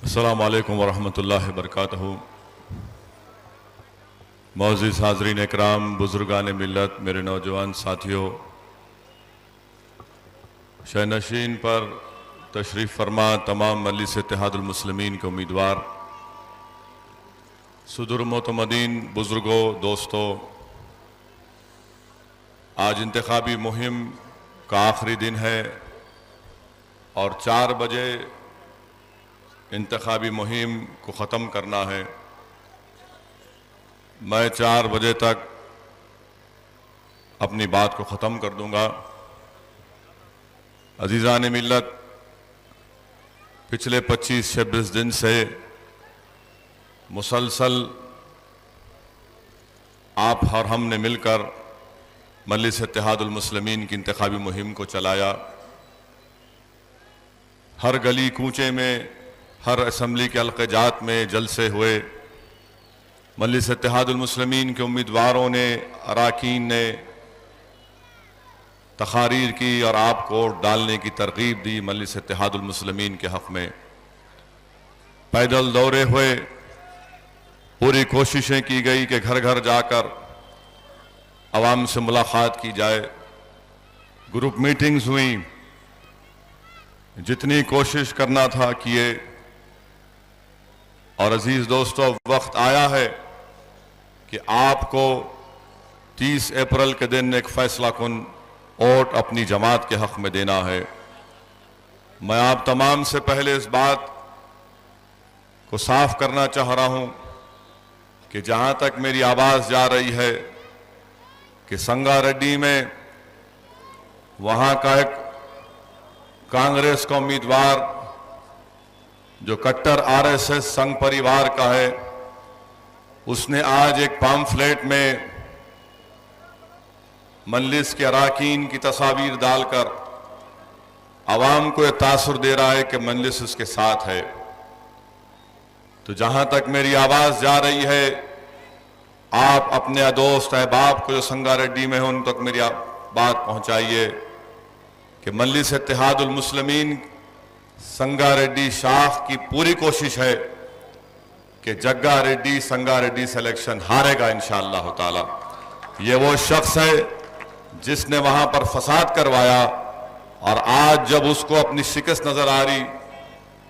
السلام علیکم ورحمۃ اللہ وبرکاتہ۔ معزز حاضرین اکرام، بزرگان ملت، میرے نوجوان ساتھیوں، شہنشین پر تشریف فرما تمام مجلس اتحاد المسلمین کے امیدوار، صدر معتمدین، بزرگوں، دوستوں، آج انتخابی مہم کا آخری دن ہے اور 4 بجے انتخابی مہم کو ختم کرنا ہے۔ میں 4 بجے تک اپنی بات کو ختم کر دوں گا۔ عزیزان ملت، پچھلے 25-26 دن سے مسلسل آپ اور ہم نے مل کر مجلس اتحاد المسلمین کی انتخابی مہم کو چلایا۔ ہر گلی کوچے میں، ہر اسمبلی کے حلقہ جات میں جلسے ہوئے۔ مجلس اتحاد المسلمین کے امیدواروں نے، اراکین نے تقاریر کی اور آپ کو ووٹ ڈالنے کی ترغیب دی مجلس اتحاد المسلمین کے حق میں۔ پیدل دورے ہوئے، پوری کوششیں کی گئی کہ گھر گھر جا کر عوام سے ملاقات کی جائے۔ گروپ میٹنگز ہوئیں، جتنی کوشش کرنا تھا کیے۔ اور عزیز دوستو، وقت آیا ہے کہ آپ کو 30 اپریل کے دن ایک فیصلہ کن ووٹ اپنی جماعت کے حق میں دینا ہے۔ میں آپ تمام سے پہلے اس بات کو صاف کرنا چاہ رہا ہوں کہ جہاں تک میری آواز جا رہی ہے کہ سنگا ریڈی میں وہاں کا ایک کانگریس کا امیدوار جو کٹر RSS سنگھ پریوار کا ہے، اس نے آج ایک پامفلیٹ میں مجلس کے اراکین کی تصاویر ڈال کر عوام کو یہ تاثر دے رہا ہے کہ مجلس اس کے ساتھ ہے۔ تو جہاں تک میری آواز جا رہی ہے، آپ اپنے دوست احباب کو جو سنگا ریڈی میں ہیں ان تک میری بات پہنچائیے کہ مجلس اتحاد المسلمین سنگا ریڈی شاخ کی پوری کوشش ہے کہ جگا ریڈی سنگا ریڈی سے الیکشن ہارے گا انشاءاللہ تعالی۔ یہ وہ شخص ہے جس نے وہاں پر فساد کروایا، اور آج جب اس کو اپنی شکست نظر آ رہی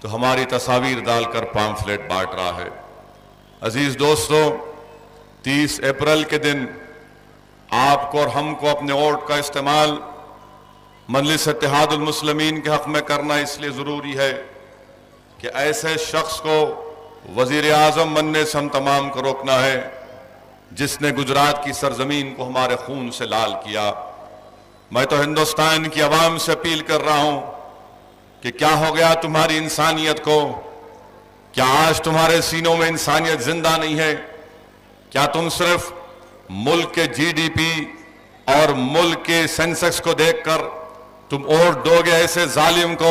تو ہماری تصاویر ڈال کر پامفلیٹ بانٹ رہا ہے۔ عزیز دوستو، 30 اپریل کے دن آپ کو اور ہم کو اپنے ووٹ کا استعمال مجلس اتحاد المسلمین کے حق میں کرنا اس لیے ضروری ہے کہ ایسے شخص کو وزیر اعظم بننے سے ہم تمام کو روکنا ہے جس نے گجرات کی سرزمین کو ہمارے خون سے لال کیا۔ میں تو ہندوستان کی عوام سے اپیل کر رہا ہوں کہ کیا ہو گیا تمہاری انسانیت کو؟ کیا آج تمہارے سینوں میں انسانیت زندہ نہیں ہے؟ کیا تم صرف ملک کے GDP اور ملک کے سینسکس کو دیکھ کر تم ووٹ دو گے ایسے ظالم کو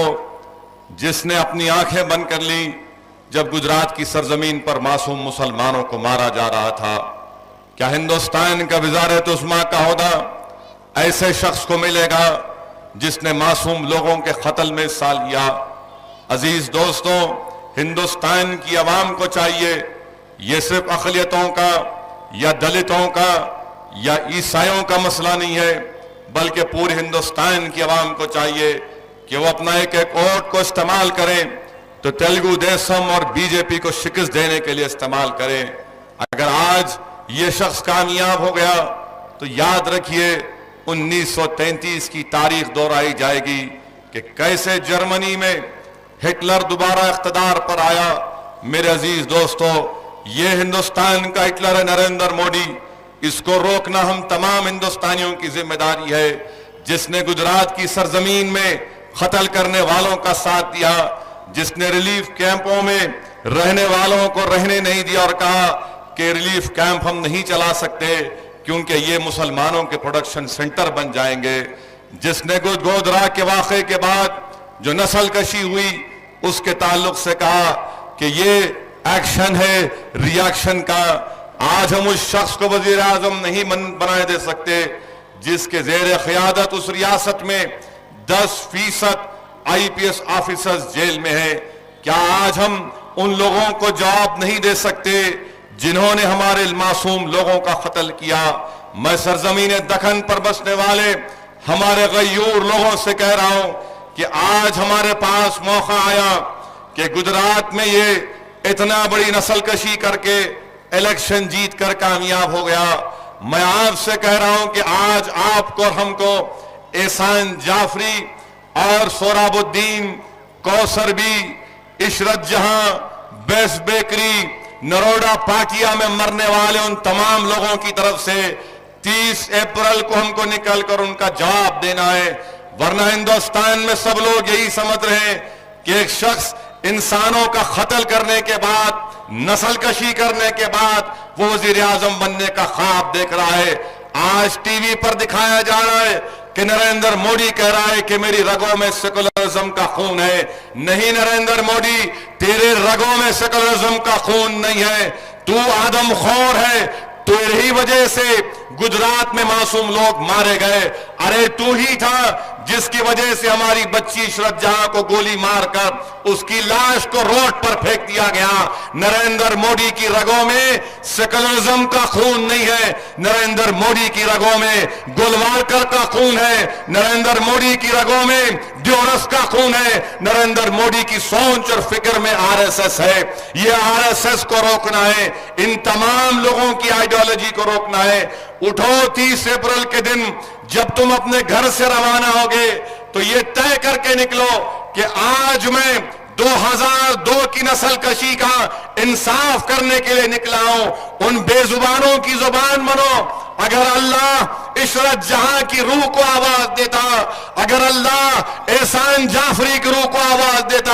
جس نے اپنی آنکھیں بند کر لی جب گجرات کی سرزمین پر معصوم مسلمانوں کو مارا جا رہا تھا؟ کیا ہندوستان کا وزارت عظمیٰ کا عہدہ ایسے شخص کو ملے گا جس نے معصوم لوگوں کے قتل میں حصہ لیا؟ عزیز دوستوں، ہندوستان کی عوام کو چاہیے، یہ صرف اقلیتوں کا یا دلتوں کا یا عیسائیوں کا مسئلہ نہیں ہے، بلکہ پورے ہندوستان کی عوام کو چاہیے کہ وہ اپنا ایک ایک ووٹ کو استعمال کریں تو تیلگو دیشم اور BJP کو شکست دینے کے لیے استعمال کریں۔ اگر آج یہ شخص کامیاب ہو گیا تو یاد رکھیے 1933 کی تاریخ دہرائی جائے گی کہ کیسے جرمنی میں ہٹلر دوبارہ اقتدار پر آیا۔ میرے عزیز دوستو، یہ ہندوستان کا ہٹلر ہے نریندر مودی، اس کو روکنا ہم تمام ہندوستانیوں کی ذمہ داری ہے۔ جس نے گجرات کی سرزمین میں قتل کرنے والوں کا ساتھ دیا، جس نے ریلیف کیمپوں میں رہنے والوں کو رہنے نہیں دیا اور کہا کہ ریلیف کیمپ ہم نہیں چلا سکتے کیونکہ یہ مسلمانوں کے پروڈکشن سینٹر بن جائیں گے، جس نے گودرا کے واقعے کے بعد جو نسل کشی ہوئی اس کے تعلق سے کہا کہ یہ ایکشن ہے ری ایکشن کا۔ آج ہم اس شخص کو وزیر اعظم نہیں بنائے دے سکتے جس کے زیر قیادت اس ریاست میں 10% IPS آفیسرز جیل میں ہیں۔ کیا آج ہم ان لوگوں کو جواب نہیں دے سکتے جنہوں نے ہمارے معصوم لوگوں کا قتل کیا۔ میں سرزمین دکن پر بسنے والے ہمارے غیور لوگوں سے کہہ رہا ہوں کہ آج ہمارے پاس موقع آیا کہ گجرات میں یہ اتنا بڑی نسل کشی کر کے الیکشن جیت کر کامیاب ہو گیا۔ میں آپ سے کہہ رہا ہوں کہ آج آپ کو اور ہم کو احسان جعفری اور سوراب الدین، کوثر بی، عشرت جہاں، بیس بیکری، نروڈا پاٹیا میں مرنے والے ان تمام لوگوں کی طرف سے 30 اپریل کو ہم کو نکل کر ان کا جواب دینا ہے، ورنہ ہندوستان میں سب لوگ یہی سمجھ رہے ہیں کہ ایک شخص انسانوں کا قتل کرنے کے بعد، نسل کشی کرنے کے بعد وہ وزیر اعظم بننے کا خواب دیکھ رہا ہے۔ آج ٹی وی پر دکھایا جا رہا ہے کہ نریندر مودی کہہ رہا ہے کہ میری رگوں میں سیکولرزم کا خون ہے۔ نہیں نریندر مودی، تیرے رگوں میں سیکولرزم کا خون نہیں ہے، تو آدم خور ہے۔ تیری وجہ سے گجرات میں معصوم لوگ مارے گئے۔ ارے تو ہی تھا جس کی وجہ سے ہماری بچی عشرت جہاں کو گولی مار کر اس کی لاش کو روڈ پر پھینک دیا گیا۔ نریندر مودی کی رگوں میں سیکولرزم کا خون نہیں ہے، نریندر مودی کی رگوں میں گولوالکر کا خون ہے، نریندر مودی کی رگوں میں ڈیورس کا خون ہے، نریندر مودی کی سوچ اور فکر میں آر ایس ایس ہے۔ یہ آر ایس ایس کو روکنا ہے، ان تمام لوگوں کی آئیڈیالوجی کو روکنا ہے۔ اٹھو 30 اپریل کے دن جب تم اپنے گھر سے روانہ ہوگے تو یہ طے کر کے نکلو کہ آج میں 2002 کی نسل کشی کا انصاف کرنے کے لیے نکلا ہوں۔ ان بے زبانوں کی زبان بنو۔ اگر اللہ عشرت جہاں کی روح کو آواز دیتا، اگر اللہ احسان جعفری کی روح کو آواز دیتا،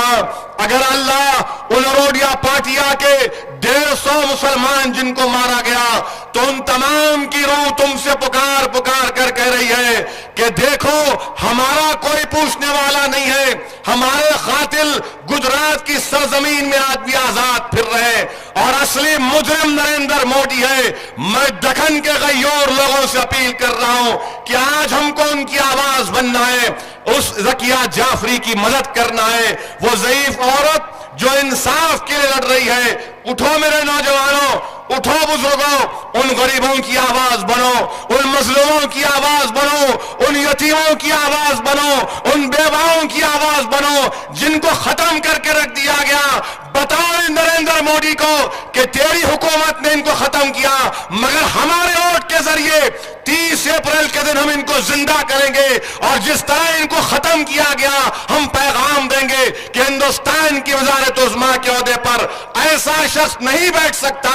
اگر اللہ نروڈا پاٹیا کے 150 مسلمان جن کو مارا گیا، تو ان تمام کی روح تم سے پکار پکار کر کہہ رہی ہے کہ دیکھو ہمارا کوئی پوچھنے والا نہیں ہے، ہمارے قاتل گجرات کی سرزمین میں آج بھی آزاد پھر رہے اور اصلی مجرم نریندر مودی ہے۔ میں دکن کے غیور لوگوں سے اپیل کر رہا ہوں کہ آج ہم کو ان کی آواز بننا ہے، اس ذکیہ جعفری کی مدد کرنا ہے، وہ ضعیف عورت جو انصاف کے لیے لڑ رہی ہے۔ اٹھو میرے نوجوانوں، اٹھو بزرگوں، ان غریبوں کی آواز بنو، ان مظلوموں کی آواز بنو، ان یتیموں کی آواز بنو، ان بیواؤں کی آواز بنو جن کو ختم کر کے رکھ دیا گیا۔ بتاؤ نریندر مودی کو کہ تیری حکومت نے ان کو ختم کیا، مگر ہمارے ووٹ کے ذریعے 30 اپریل کے دن ہم ان کو زندہ کریں گے، اور جس طرح ان کو ختم کیا گیا ہم پیغام دیں گے کہ ہندوستان کی وزارت عظمیٰ کے عہدے پر ایسا شخص نہیں بیٹھ سکتا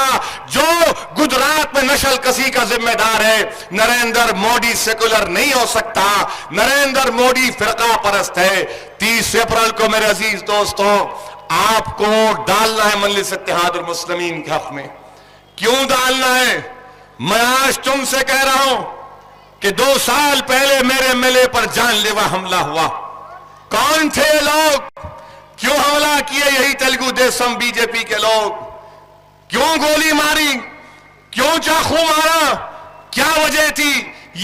جو گجرات میں نسل کشی کا ذمہ دار ہے۔ نریندر مودی سیکولر نہیں ہو سکتا، نریندر مودی فرقہ پرست ہے۔ 30 اپریل کو میرے عزیز دوستوں آپ کو ڈالنا ہے مجلس اتحاد المسلمین کے حق میں۔ کیوں ڈالنا ہے؟ میں آج تم سے کہہ رہا ہوں کہ 2 سال پہلے میرے ایم ایل اے پر جان لیوا حملہ ہوا۔ کون تھے یہ لوگ؟ کیوں حملہ کیے یہی تیلگو دیشم بی جے پی کے لوگ؟ کیوں گولی ماری؟ کیوں چاقو مارا؟ کیا وجہ تھی؟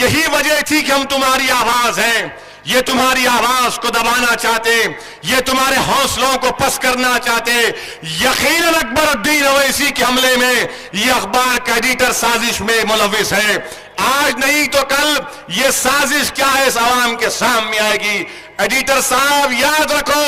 یہی وجہ تھی کہ ہم تمہاری آواز ہیں، یہ تمہاری آواز کو دبانا چاہتے، یہ تمہارے حوصلوں کو پس کرنا چاہتے۔ یقیناً اکبر الدین اویسی کے حملے میں یہ اخبار کا ایڈیٹر سازش میں ملوث ہے۔ آج نہیں تو کل یہ سازش کیا ہے اس عوام کے سامنے آئے گی۔ ایڈیٹر صاحب یاد رکھو،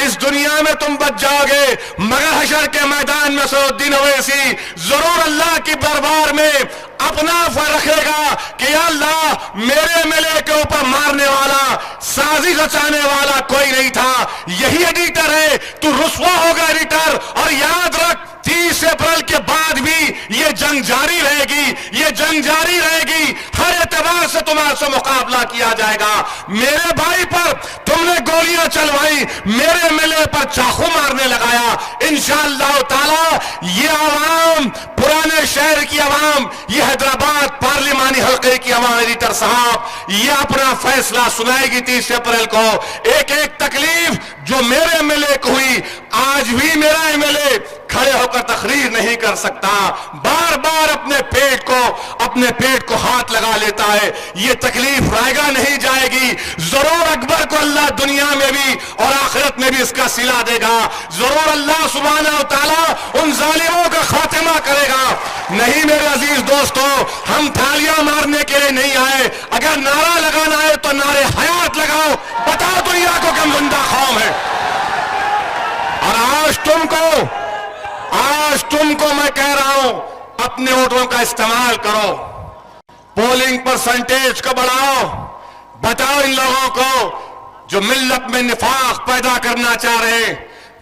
اس دنیا میں تم بچ جاؤ گے، مگر حشر کے میدان میں اسد الدین اویسی ضرور اللہ کی دربار میں اپنا فر رکھے گا کہ یا اللہ میرے ایم ایل اے کے اوپر مارنے والا، سازش رچانے والا کوئی نہیں تھا، یہی ایڈیٹر ہے۔ تو رسوا ہوگا ایڈیٹر، اور یاد رکھ 30 اپریل کے بعد بھی یہ جنگ جاری رہے گی، یہ جنگ جاری رہے گی، ہر اعتبار سے تمہارے سے مقابلہ کیا جائے گا۔ میرے بھائی پر تم نے گولیاں چلوائی، میرے ایم ایل اے پر چاقو مارنے لگایا۔ انشاءاللہ تعالی یہ عوام، پرانے شہر کی عوام، یہ حیدرآباد پارلیمانی حلقے کی عوام، ایڈیٹر صاحب یہ اپنا فیصلہ سنائے گی 30 اپریل کو۔ ایک ایک تکلیف جو میرے ایم ایل اے کو ہوئی، آج بھی میرا ایم ایل اے کھڑے ہو کر تقریر نہیں کر سکتا، بار بار اپنے پیٹ کو اپنے پیٹ کو ہاتھ لگا لیتا ہے، یہ تکلیف رائے گا نہیں جائے گی، ضرور اکبر کو اللہ دنیا میں بھی اور آخرت میں بھی اس کا صلہ دے گا، ضرور اللہ سبحانہ و تعالیٰ ان ظالموں کا خاتمہ کرے گا۔ نہیں میرے عزیز دوستو، ہم تھالیاں مارنے کے لیے نہیں آئے، اگر نعرہ لگانا ہے تو نعرے حیات لگاؤ، بتاؤ دنیا کو کہ ہم زندہ قوم ہے۔ اور آج تم کو میں کہہ رہا ہوں، اپنے ووٹوں کا استعمال کرو، پولنگ پرسنٹیج کو بڑھاؤ، بتاؤ ان لوگوں کو جو ملت میں نفاق پیدا کرنا چاہ رہے ہیں،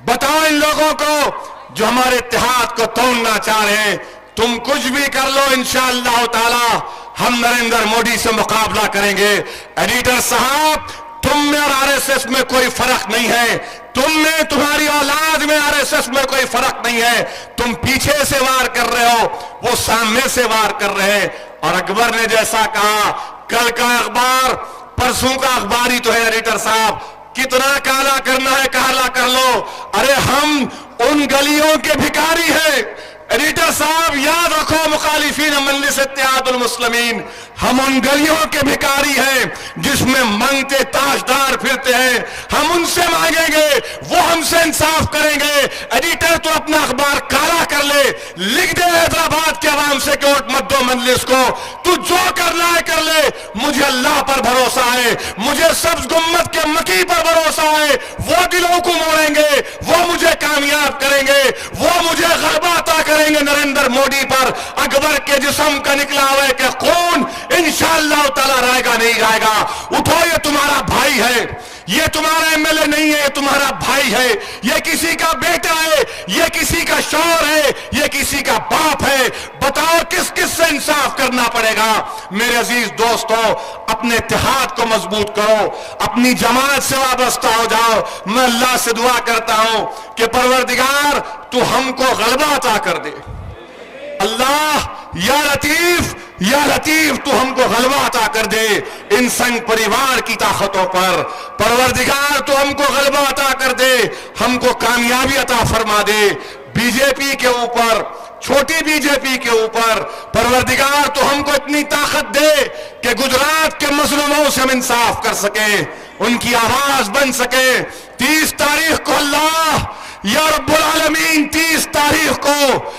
بتاؤ ان لوگوں کو جو ہمارے اتحاد کو توڑنا چاہ رہے ہیں، تم کچھ بھی کر لو انشاءاللہ تعالی ہم نریندر مودی سے مقابلہ کریں گے۔ ایڈیٹر صاحب، تم میں اور آر ایس ایس میں کوئی فرق نہیں ہے، تم میں، تمہاری اولاد میں آر ایس ایس میں کوئی فرق نہیں ہے، تم پیچھے سے وار کر رہے ہو، وہ سامنے سے وار کر رہے ہیں۔ اور اکبر نے جیسا کہا، کل کا اخبار پرسوں کا اخبار ہی تو ہے ایڈیٹر صاحب، کتنا کالا کرنا ہے کالا کر لو۔ ارے ہم ان گلیوں کے بھکاری ہیں ایڈیٹر صاحب، یاد رکھو مخالفین مجلس اتحاد المسلمین، ہم ان گلیوں کے بھکاری ہیں جس میں منگتے تاجدار پھرتے ہیں، ہم ان سے مانگیں گے، وہ ہم سے انصاف کریں گے۔ ایڈیٹر تو اپنا اخبار کالا کر لے، لکھ دے حیدرآباد کے عوام سے کہ ووٹ مت دو مجلس کو، تو جو کرنا ہے کر لے، مجھے اللہ پر بھروسہ ہے، مجھے سبز گنبد کے مکی پر بھروسہ ہے، وہ دلوں کو موڑیں گے، وہ مجھے کامیاب کریں گے، وہ مجھے غلبہ عطا کریں گے نریندر مودی پر۔ اکبر کے جسم کا نکلا ہوئے کہ خون انشاءاللہ تعالی رائے گا نہیں جائے گا۔ اٹھو، یہ تمہارا بھائی ہے، یہ تمہارا ایم ایل اے نہیں ہے، یہ تمہارا بھائی ہے، یہ کسی کا بیٹا ہے، یہ کسی کا شوہر ہے، یہ کسی کا باپ ہے، بتاؤ کس کس سے انصاف کرنا پڑے گا۔ میرے عزیز دوستو، اپنے اتحاد کو مضبوط کرو، اپنی جماعت سے وابستہ ہو جاؤ۔ میں اللہ سے دعا کرتا ہوں کہ پروردگار تو ہم کو غلبہ عطا کر دے۔ اللہ یا لطیف تو ہم کو غلبہ عطا کر دے ان سنگ پریوار کی طاقتوں پر۔ پروردگار تو ہم کو غلبہ عطا کر دے، ہم کو کامیابی عطا فرما دے بی جے پی کے اوپر، چھوٹی بی جے پی کے اوپر۔ پروردگار تو ہم کو اتنی طاقت دے کہ گجرات کے مظلوموں سے ہم انصاف کر سکیں، ان کی آواز بن سکے۔ 30 تاریخ کو اللہ یا رب العالمین 30 تاریخ کو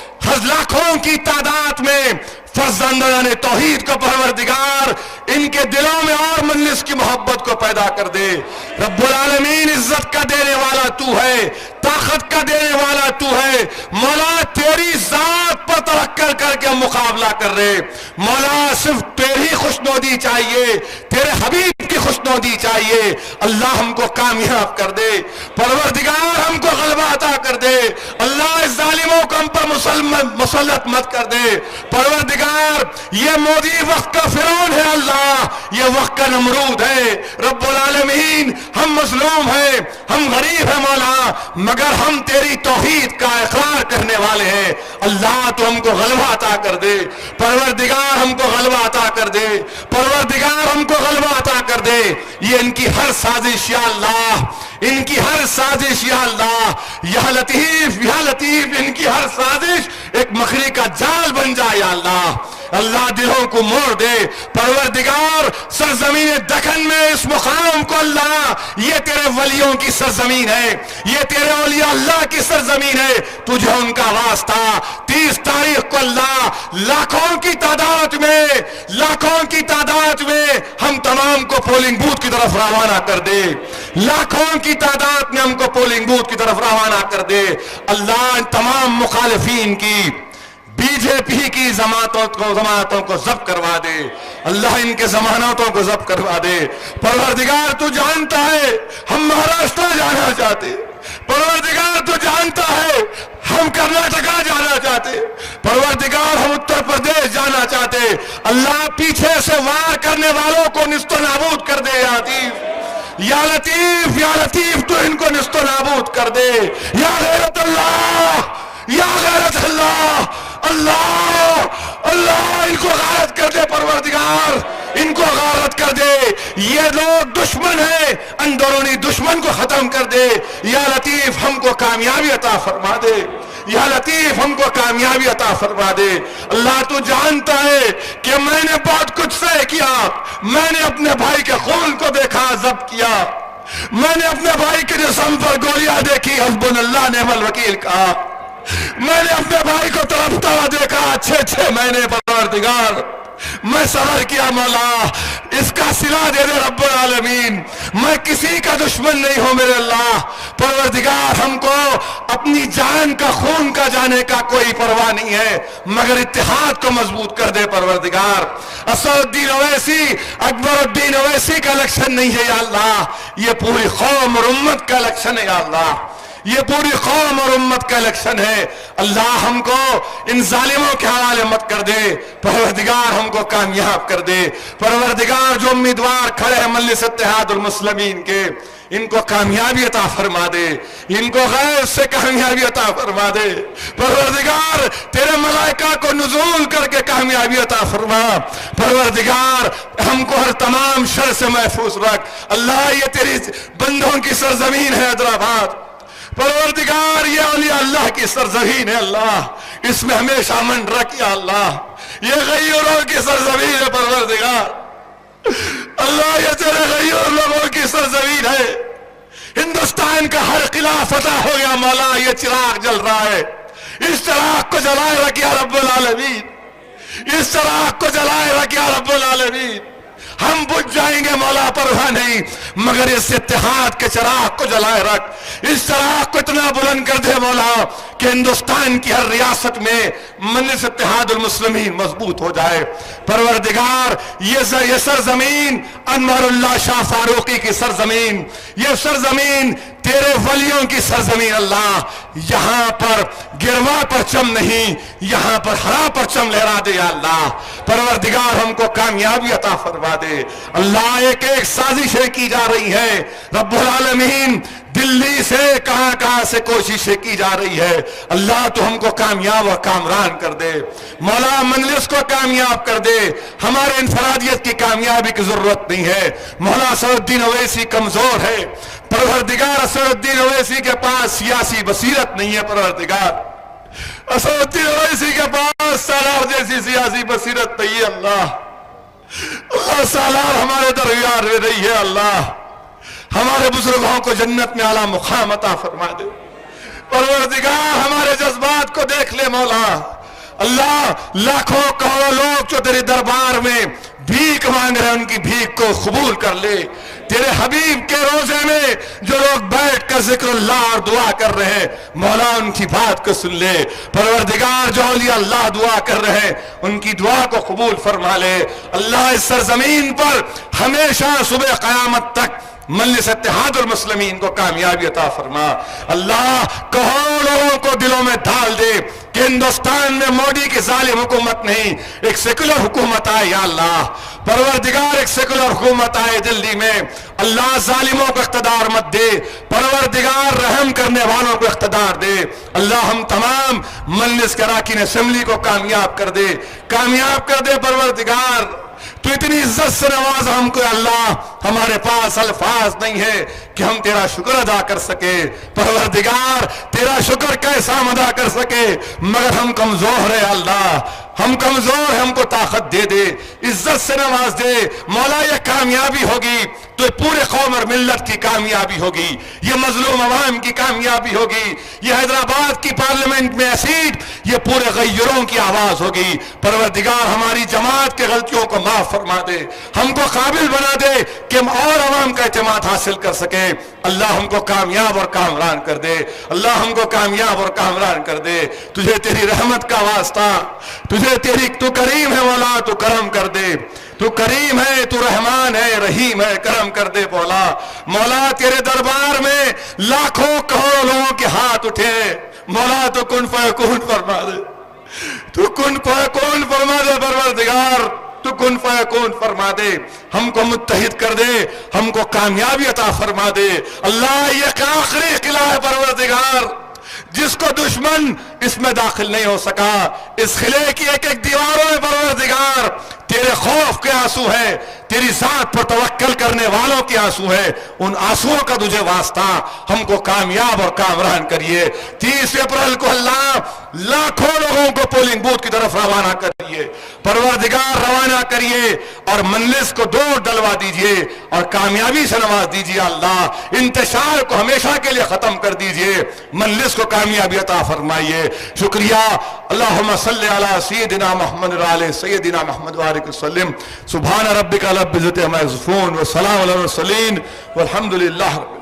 لاکھوں کی تعداد میں فرزندان توحید کو پروردگار ان کے دلوں میں اور مجلس کی محبت کو پیدا کر دے۔ رب العالمین عزت کا دینے والا تو ہے، طاقت کا دینے والا تو ہے مولا، تیری ذات پر توکل کر کے مقابلہ کر رہے مولا، صرف تیری خوشنودی چاہیے، تیرے حبیب کی خوشنودی چاہیے۔ اللہ ہم کو کامیاب کر دے، پروردگار ہم کو غلبہ عطا کر دے، اللہ اس ظالموں کو ہم پر مسلط مت کر دے۔ پروردگار یہ مودی وقت کا فرعون ہے، اللہ یہ وقت کا نمرود ہے۔ رب العالمین ہم مظلوم ہیں، ہم غریب ہیں مولا، مگر ہم تیری توحید کا اقرار کرنے والے ہیں۔ اللہ تو ہم کو غلبہ عطا کر دے، پروردگار ہم کو غلبہ عطا کر دے، پروردگار ہم کو غلبہ عطا کر دے۔ یہ ان کی ہر سازش یا اللہ، ان کی ہر سازش یا اللہ، یا لطیف ان کی ہر سازش ایک مکری کا جال بن جائے یا اللہ۔ اللہ دلوں کو موڑ دے پروردگار، سرزمین دکن میں اس مقام کو اللہ، یہ تیرے ولیوں کی سرزمین ہے، یہ تیرے اولیاء اللہ کی سرزمین ہے، تجھے ان کا واسطہ 30 تاریخ کو اللہ لاکھوں کی تعداد میں ہم تمام کو پولنگ بوتھ کی طرف روانہ کر دے، لاکھوں کی تعداد میں ہم کو پولنگ بوتھ کی طرف روانہ کر دے۔ اللہ ان تمام مخالفین کی، بی جے پی کی ضمانتوں کو ضبط کروا دے، اللہ ان کے ضمانتوں کو ضبط کروا دے۔ پروردگار تو جانتا ہے ہم مہاراشٹر جانا چاہتے، پروردگار تو جانتا ہے ہم کرناٹکا جانا چاہتے، پروردگار ہم اتر پردیش جانا چاہتے۔ اللہ پیچھے سے وار کرنے والوں کو نیست و نابود کر دے یا لطیف تو ان کو نیست و نابود کر دے۔ یا غیرت اللہ، یا غیرت اللہ، اللہ ان کو غارت کر دے، پروردگار ان کو غارت کر دے۔ یہ لوگ دشمن ہیں، اندرونی دشمن کو ختم کر دے۔ یا لطیف ہم کو کامیابی عطا فرما دے، یا لطیف ہم کو کامیابی عطا فرما دے۔ اللہ تو جانتا ہے کہ میں نے بہت کچھ طے کیا، میں نے اپنے بھائی کے خون کو دیکھا، ضبط کیا، میں نے اپنے بھائی کے جسم پر گولیاں دیکھی، حسبنا اللہ نعم الوکیل کہا، میں نے اپنے بھائی کو تڑپتا ہوا دیکھا 6 مہینے، پروردگار میں صبر کیا، مولا اس کا صلہ دے دے رب العالمین، میں کسی کا دشمن نہیں ہوں میرے اللہ، پروردگار ہم کو اپنی جان کا خون کا جانے کا کوئی پرواہ نہیں ہے، مگر اتحاد کو مضبوط کر دے پروردگار۔ اسد الدین اویسی، اکبر الدین اویسی کا الیکشن نہیں ہے یا اللہ، یہ پوری قوم اور امت کا الیکشن ہے یا اللہ، یہ پوری قوم اور امت کا الیکشن ہے۔ اللہ ہم کو ان ظالموں کے حوالے مت کر دے، پروردگار ہم کو کامیاب کر دے، پروردگار جو امیدوار کھڑے ہیں مجلس اتحاد المسلمین کے، ان کو کامیابی عطا فرما دے، ان کو غیر سے کامیابی عطا فرما دے، پروردگار تیرے ملائکہ کو نزول کر کے کامیابی عطا فرما، پروردگار ہم کو ہر تمام شر سے محفوظ رکھ۔ اللہ یہ تیری بندوں کی سرزمین ہے حیدرآباد، پروردگار یہ اولیاء اللہ کی سرزمین ہے، اللہ اس میں ہمیشہ امن رکھ یا اللہ، یہ غیوروں کی سرزمین ہے پروردگار، اللہ یہ تیرے غیور لوگوں کی سرزمین ہے، ہندوستان کا ہر قلعہ فتح ہو گیا مولا، یہ چراغ جل رہا ہے، اس چراغ کو جلائے رکھ یا رب العالمین، اس چراغ کو جلائے رکھ یا رب العالمین، ہم بجھ جائیں گے مولا پرواہ نہیں، مگر اس اتحاد کے چراغ کو جلائے رکھ، اس چراغ کو اتنا بلند کر دے مولا کہ ہندوستان کی ہر ریاست میں مجلس اتحاد المسلمین مضبوط ہو جائے، پروردگار یہ سرزمین انور اللہ شاہ فاروقی کی سرزمین، یہ سرزمین تیرے ولیوں کی سرزمین، اللہ یہاں پر گروا پرچم نہیں، یہاں پر ہرا پرچم لہرا دے یا اللہ، پروردگار ہم کو کامیابی عطا فرما دے۔ اللہ ایک ایک سازشیں کی جا رہی ہیں رب العالمین، دلی سے کہاں سے کوششیں کی جا رہی ہے، اللہ تو ہم کو کامیاب اور کامران کر دے، مولا مجلس کو کامیاب کر دے، ہمارے انفرادیت کی کامیابی کی ضرورت نہیں ہے، مولا اسد الدین اویسی کمزور ہے، پروردگار اسد الدین اویسی کے پاس سیاسی بصیرت نہیں ہے، پروردگار اسد الدین اویسی کے پاس سالار جیسی سیاسی بصیرت نہیں ہے، اللہ سالار ہمارے درمیان رہ رہی ہے، اللہ ہمارے بزرگوں کو جنت میں اعلیٰ مقام عطا فرما دے، پروردگار ہمارے جذبات کو دیکھ لے مولا، اللہ لاکھوں کروڑوں لوگ جو تیرے دربار میں بھیک مانگ رہے ہیں ان کی بھیک کو قبول کر لے، تیرے حبیب کے روزے میں جو لوگ بیٹھ کر ذکر اللہ اور دعا کر رہے ہیں مولا ان کی بات کو سن لے، پروردگار جو اولیاء اللہ دعا کر رہے ہیں ان کی دعا کو قبول فرما لے، اللہ اس سرزمین پر ہمیشہ صبح قیامت تک مجلس اتحاد المسلمین کو کامیابی عطا فرما، اللہ کروڑوں لوگوں کو دلوں میں ڈال دے کہ ہندوستان میں مودی کی ظالم حکومت نہیں، ایک سیکولر حکومت آئے یا اللہ، پروردگار ایک سیکولر حکومت آئے دلی میں، اللہ ظالموں کو اقتدار مت دے، پروردگار رحم کرنے والوں کو اقتدار دے، اللہ ہم تمام مجلس کے اراکین اسمبلی کو کامیاب کر دے، کامیاب کر دے پروردگار، تو اتنی عزت سے نواز ہم کو اللہ، ہمارے پاس الفاظ نہیں ہے کہ ہم تیرا شکر ادا کر سکے، پروردگار تیرا شکر کیسا ہم ادا کر سکے، مگر ہم کمزور ہیں اللہ، ہم کمزور ہیں، ہم کو طاقت دے دے، عزت سے نواز دے مولا، یہ کامیابی ہوگی تو پورے قوم اور ملت کی کامیابی ہوگی، یہ مظلوم عوام کی کامیابی ہوگی، یہ حیدرآباد کی پارلیمنٹ میں سیٹ یہ پورے غیروں کی آواز ہوگی، پروردگار ہماری جماعت کے غلطیوں کو معاف فرما دے، ہم کو قابل بنا دے کہ ہم اور عوام کا اعتماد حاصل کر سکیں، اللہ ہم کو کامیاب اور کامران کر دے، اللہ ہم کو کامیاب اور کامران کر دے، تجھے تیری رحمت کا واسطہ، تجھے تو کریم ہے مولا، تو کرم کر دے، تو کریم ہے، تو رحمان ہے، رحیم ہے، کرم کر دے مولا، مولا تیرے دربار میں لاکھوں کروڑوں لوگوں کے ہاتھ اٹھے مولا، تو کن فیکون فرما دے، تو کن فیکون فرما دے پروردگار، تو کن فیکون فرما دے، ہم کو متحد کر دے، ہم کو کامیابی عطا فرما دے، اللہ یہ آخری قلعہ ہے پروردگار جس کو دشمن اس میں داخل نہیں ہو سکا، اس قلعے کی ایک ایک دیواروں میں پروردگار تیرے خوف کے آنسو ہے، تیری ذات پر توکل کرنے والوں کے آنسو ہے، ان آنسوؤں کا تجھے واسطہ، ہم کو کامیاب اور کامران کریے۔ 30 اپریل کو اللہ لاکھوں لوگوں کو پولنگ بوتھ کی طرف روانہ کریے، پروردگار روانہ کریے، اور مجلس کو دور ڈلوا دیجئے اور کامیابی سے نواز دیجئے اللہ، انتشار کو ہمیشہ کے لیے ختم کر دیجئے، مجلس کو کامیابی عطا فرمائیے۔ شکریہ۔ اللہم صلی علی سیدنا محمد وعلی سیدنا محمد وآلہ وسلم۔ سبحان ربک رب العزت عما یصفون وسلام علی المرسلین والحمد للہ۔